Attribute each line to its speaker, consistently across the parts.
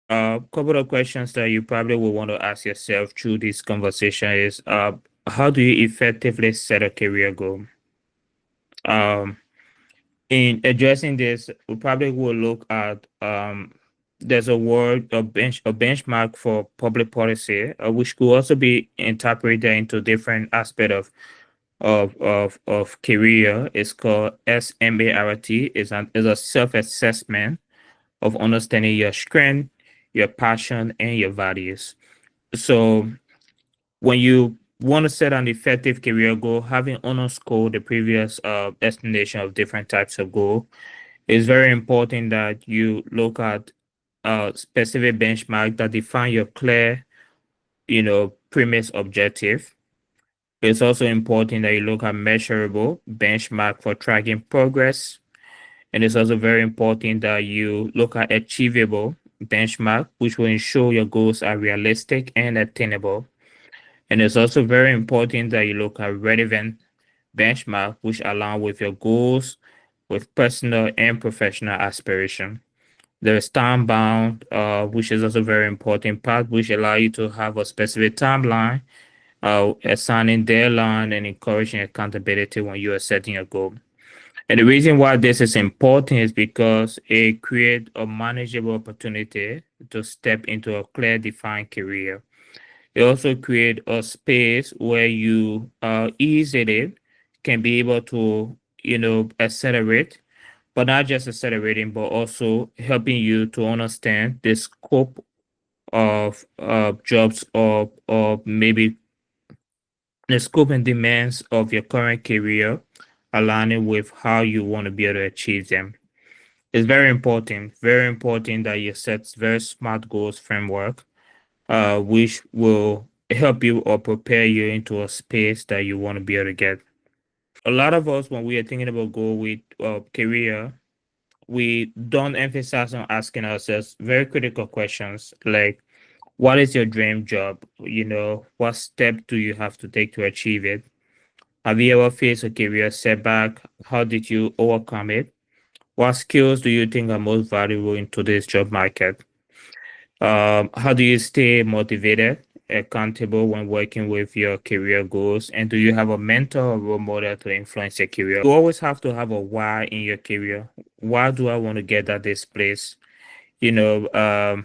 Speaker 1: A couple of questions that you probably will want to ask yourself through this conversation is how do you effectively set a career goal? Um, in addressing this, we probably will look at there's a word a benchmark for public policy, which could also be interpreted into different aspect of career. It's called SMART. Is a self-assessment of understanding your strength, your passion, and your values. So when you want to set an effective career goal, having underscored the previous explanation of different types of goal, it's very important that you look at a specific benchmark that define your clear, premise objective. It's also important that you look at measurable benchmark for tracking progress. And it's also very important that you look at achievable benchmark, which will ensure your goals are realistic and attainable. And it's also very important that you look at relevant benchmark, which align with your goals, with personal and professional aspiration. There is time bound, which is also very important part, which allow you to have a specific timeline, assigning deadline and encouraging accountability when you are setting a goal. And the reason why this is important is because it creates a manageable opportunity to step into a clear defined career. It also creates a space where you easily can be able to, accelerate, but not just accelerating, but also helping you to understand the scope of jobs or maybe the scope and demands of your current career, aligning with how you want to be able to achieve them. It's very important that you set very smart goals framework, which will help you or prepare you into a space that you want to be able to get. A lot of us, when we are thinking about goal with career, we don't emphasize on asking ourselves very critical questions like, what is your dream job? What step do you have to take to achieve it? Have you ever faced a career setback? How did you overcome it? What skills do you think are most valuable in today's job market? How do you stay motivated, accountable when working with your career goals? And do you have a mentor or role model to influence your career? You always have to have a why in your career. Why do I want to get at this place? You know,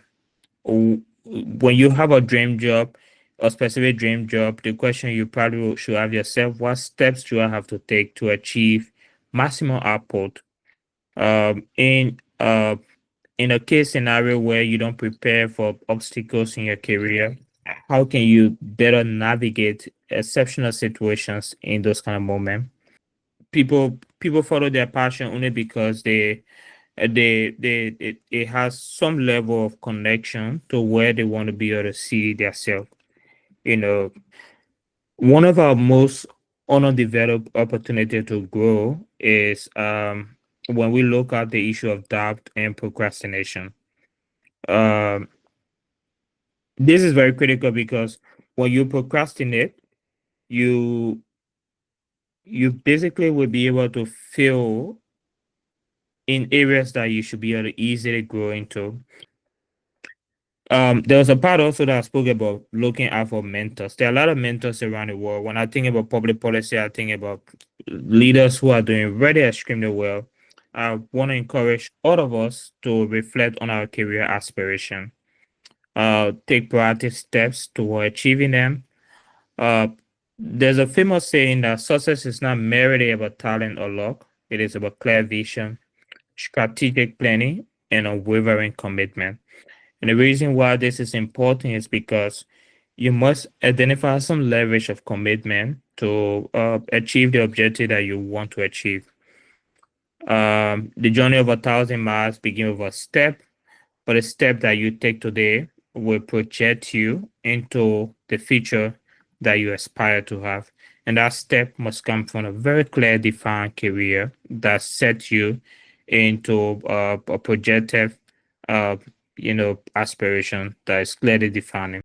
Speaker 1: when you have a dream job, a specific dream job, the question you probably should have yourself: what steps do I have to take to achieve maximum output? Um, in uh, in a case scenario where you don't prepare for obstacles in your career, how can you better navigate exceptional situations in those kind of moments? People follow their passion only because it has some level of connection to where they want to be able to see themselves. You know, one of our most underdeveloped opportunity to grow is when we look at the issue of doubt and procrastination. Um, this is very critical because when you procrastinate, you you basically will be able to fail in areas that you should be able to easily grow into. There was a part also that I spoke about looking out for mentors. There are a lot of mentors around the world. When I think about public policy, I think about leaders who are doing really extremely well. I want to encourage all of us to reflect on our career aspiration, take proactive steps toward achieving them. Uh, there's a famous saying that success is not merely about talent or luck. It is about clear vision, strategic planning, and unwavering commitment. And the reason why this is important is because you must identify some leverage of commitment to achieve the objective that you want to achieve. The journey of 1,000 miles begins with a step, but a step that you take today will project you into the future that you aspire to have. And that step must come from a very clear, defined career that sets you into a projected, uh, aspiration that is clearly defined.